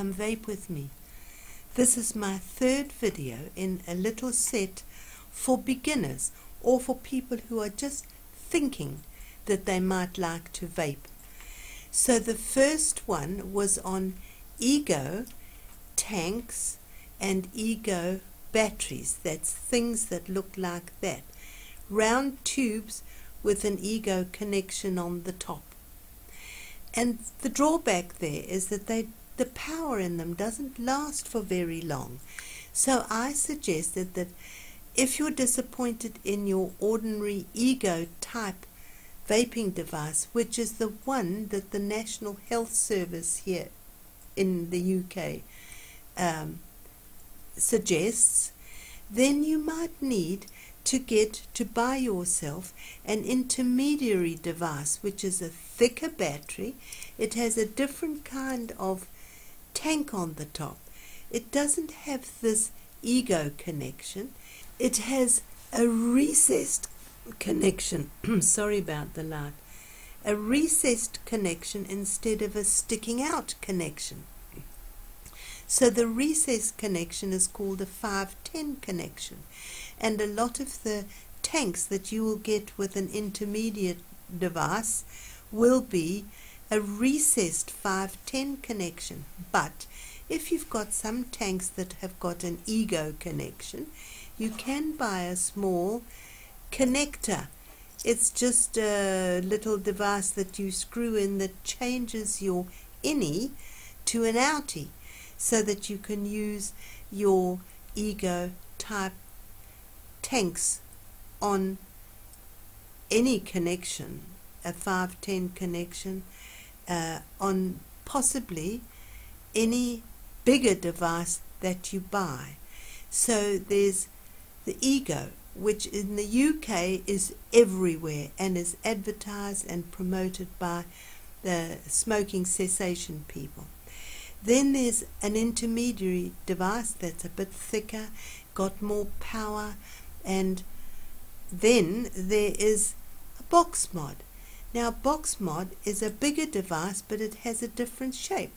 come vape with me. This is my third video in a little set for beginners or for people who are just thinking that they might like to vape. So the first one was on Ego tanks and Ego batteries. That's things that look like that. Round tubes with an Ego connection on the top. And the drawback there is that the power in them doesn't last for very long. So I suggested that if you're disappointed in your ordinary Ego type vaping device, which is the one that the National Health Service here in the UK suggests, then you might need to buy yourself an intermediary device, which is a thicker battery. It has a different kind of tank on the top. It doesn't have this Ego connection. It has a recessed connection. Sorry about the light. A recessed connection instead of a sticking out connection. So the recessed connection is called a 510 connection, and a lot of the tanks that you will get with an intermediate device will be a recessed 510 connection. But if you've got some tanks that have got an Ego connection, you can buy a small connector. It's just a little device that you screw in that changes your innie to an outie, so that you can use your Ego type tanks on any connection, a 510 connection, on possibly any bigger device that you buy. So there's the Ego, which in the UK is everywhere and is advertised and promoted by the smoking cessation people. Then there's an intermediary device that's a bit thicker, got more power, and then there is a box mod. Now box mod is a bigger device, but it has a different shape.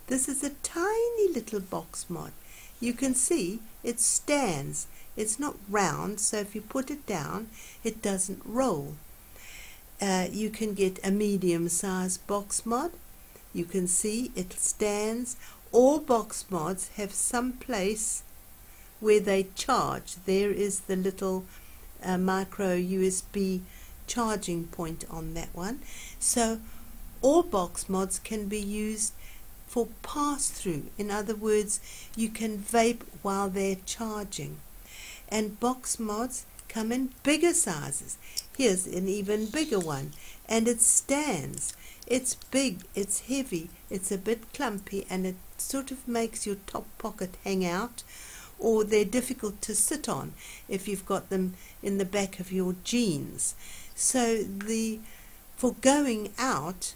This is a tiny little box mod. You can see it stands. It's not round, so if you put it down, it doesn't roll. You can get a medium-sized box mod. You can see it stands. All box mods have some place where they charge. There is the little micro USB charging point on that one. So all box mods can be used for pass-through. In other words, you can vape while they're charging. And box mods come in bigger sizes. Here's an even bigger one, and it stands. It's big, it's heavy, it's a bit clumpy, and it sort of makes your top pocket hang out, or they're difficult to sit on if you've got them in the back of your jeans. So for going out,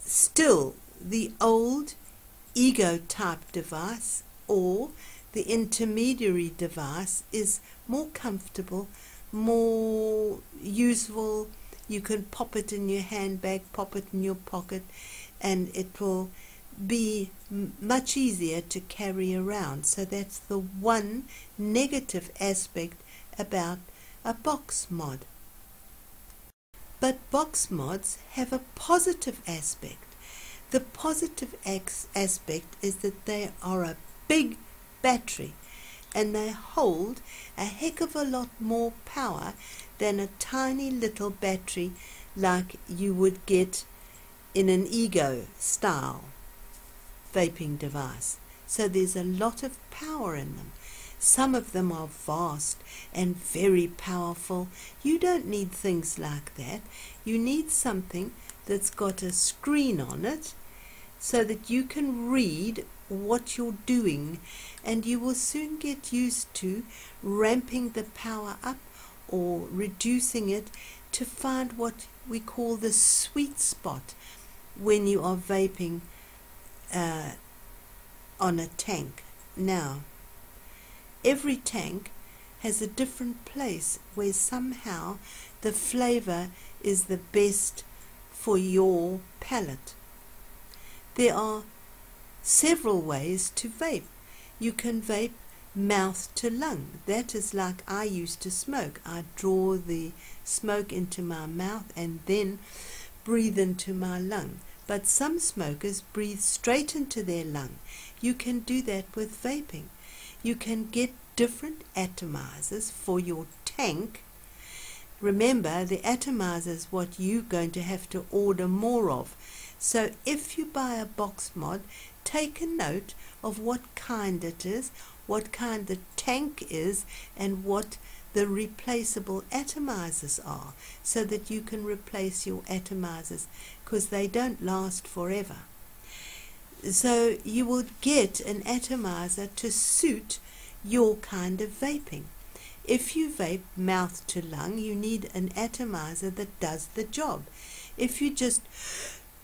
still the old Ego type device or the intermediary device is more comfortable, more useful. You can pop it in your handbag, pop it in your pocket, and it will be much easier to carry around. So that's the one negative aspect about a box mod. But box mods have a positive aspect. The positive aspect is that they are a big battery, and they hold a heck of a lot more power than a tiny little battery like you would get in an Ego style vaping device. So there's a lot of power in them. Some of them are vast and very powerful. You don't need things like that. You need something that's got a screen on it so that you can read what you're doing, and you will soon get used to ramping the power up or reducing it to find what we call the sweet spot when you are vaping on a tank. Now, every tank has a different place where somehow the flavor is the best for your palate. There are several ways to vape. You can vape mouth to lung. That is like I used to smoke. I draw the smoke into my mouth and then breathe into my lung. But some smokers breathe straight into their lung. You can do that with vaping. You can get different atomizers for your tank. Remember, the atomizer is what you're going to have to order more of. So if you buy a box mod, take a note of what kind it is, what kind the tank is, and what the replaceable atomizers are, so that you can replace your atomizers, because they don't last forever. So you will get an atomizer to suit your kind of vaping. If you vape mouth to lung, you need an atomizer that does the job. If you just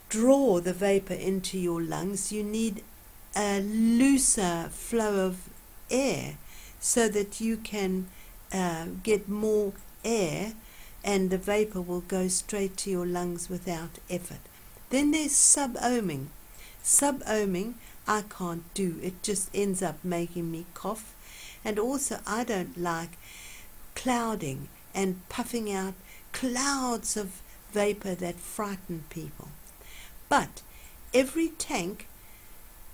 draw the vapor into your lungs, you need a looser flow of air so that you can get more air and the vapor will go straight to your lungs without effort. Then there's sub-ohming. Sub-ohming I can't do. It just ends up making me cough. And also I don't like clouding and puffing out clouds of vapor that frighten people. But every tank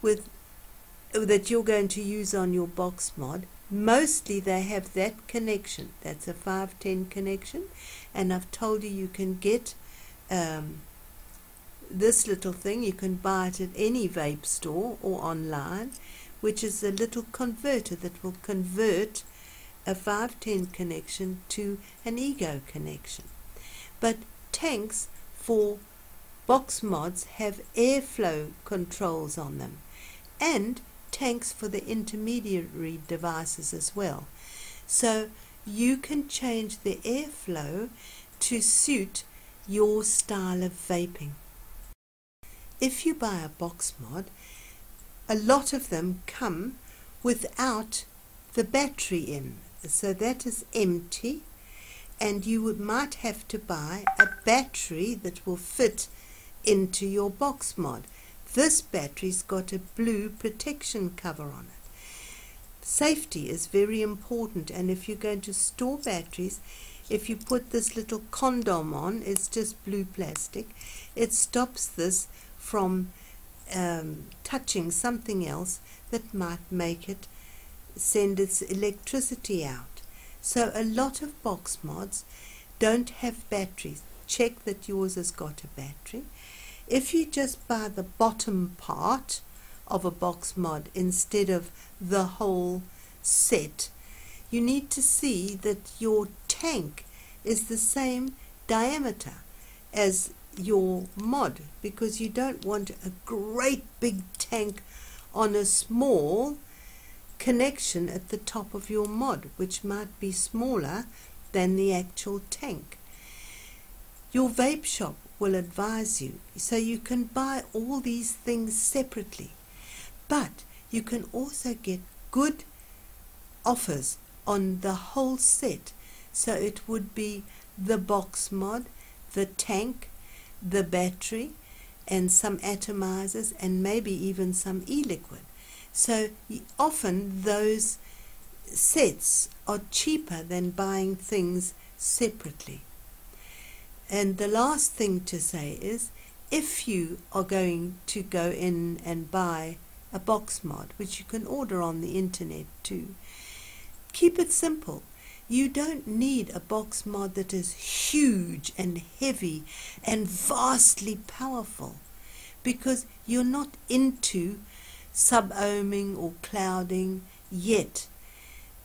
that you're going to use on your box mod, mostly they have that connection. That's a 510 connection, and I've told you you can get this little thing. You can buy it at any vape store or online, which is a little converter that will convert a 510 connection to an ego connection. But tanks for box mods have airflow controls on them, and tanks for the intermediary devices as well. So you can change the airflow to suit your style of vaping. If you buy a box mod, a lot of them come without the battery in, so that is empty, and you might have to buy a battery that will fit into your box mod. This battery's got a blue protection cover on it. Safety is very important, and if you're going to store batteries, if you put this little condom on, it's just blue plastic, it stops this from touching something else that might make it send its electricity out. So a lot of box mods don't have batteries. Check that yours has got a battery. If you just buy the bottom part of a box mod instead of the whole set, you need to see that your tank is the same diameter as your mod, because you don't want a great big tank on a small connection at the top of your mod, which might be smaller than the actual tank. Your vape shop will advise you, so you can buy all these things separately, but you can also get good offers on the whole set. So it would be the box mod, the tank, the battery, and some atomizers, and maybe even some e-liquid. So often those sets are cheaper than buying things separately. And the last thing to say is, if you are going to go in and buy a box mod, which you can order on the internet too, keep it simple. You don't need a box mod that is huge and heavy and vastly powerful, because you're not into sub-ohming or clouding yet.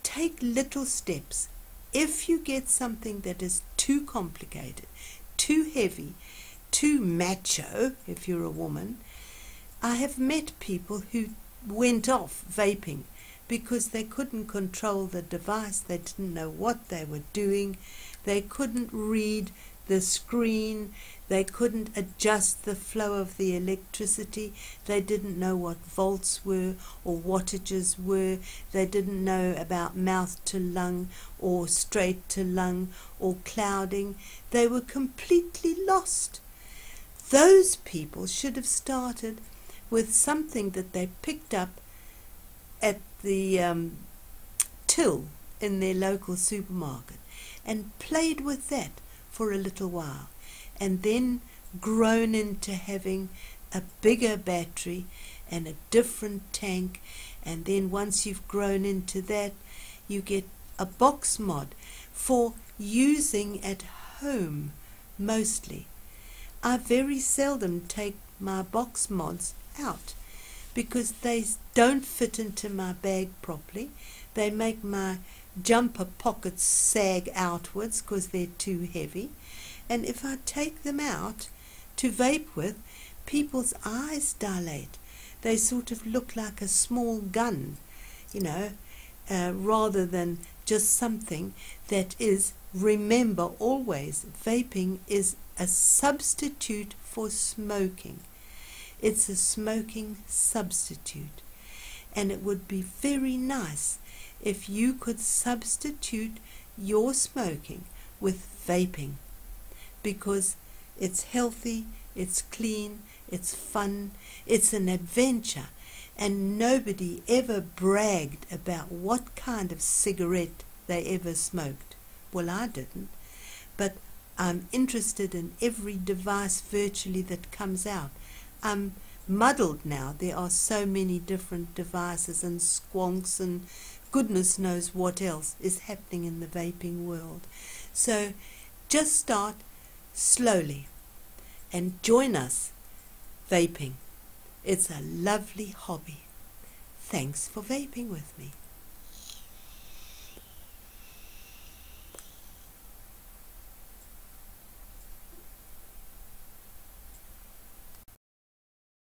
Take little steps. If you get something that is too complicated, too heavy, too macho, if you're a woman, I have met people who went off vaping because they couldn't control the device, they didn't know what they were doing, they couldn't read the screen, they couldn't adjust the flow of the electricity, they didn't know what volts were or wattages were, they didn't know about mouth to lung or straight to lung or clouding. They were completely lost. Those people should have started with something that they picked up at the till in their local supermarket and played with that for a little while, and then grown into having a bigger battery and a different tank, and then once you've grown into that, you get a box mod for using at home mostly. I very seldom take my box mods out because they don't fit into my bag properly. They make my jumper pockets sag outwards because they're too heavy, and if I take them out to vape with, people's eyes dilate. They sort of look like a small gun, you know, rather than just something that is, remember always, vaping is a substitute for smoking. It's a smoking substitute, and it would be very nice if you could substitute your smoking with vaping, because it's healthy, it's clean, it's fun, it's an adventure, and nobody ever bragged about what kind of cigarette they ever smoked. Well, I didn't, but I'm interested in every device virtually that comes out. I'm muddled now. There are so many different devices and squonks and goodness knows what else is happening in the vaping world. So just start slowly and join us vaping. It's a lovely hobby. Thanks for vaping with me.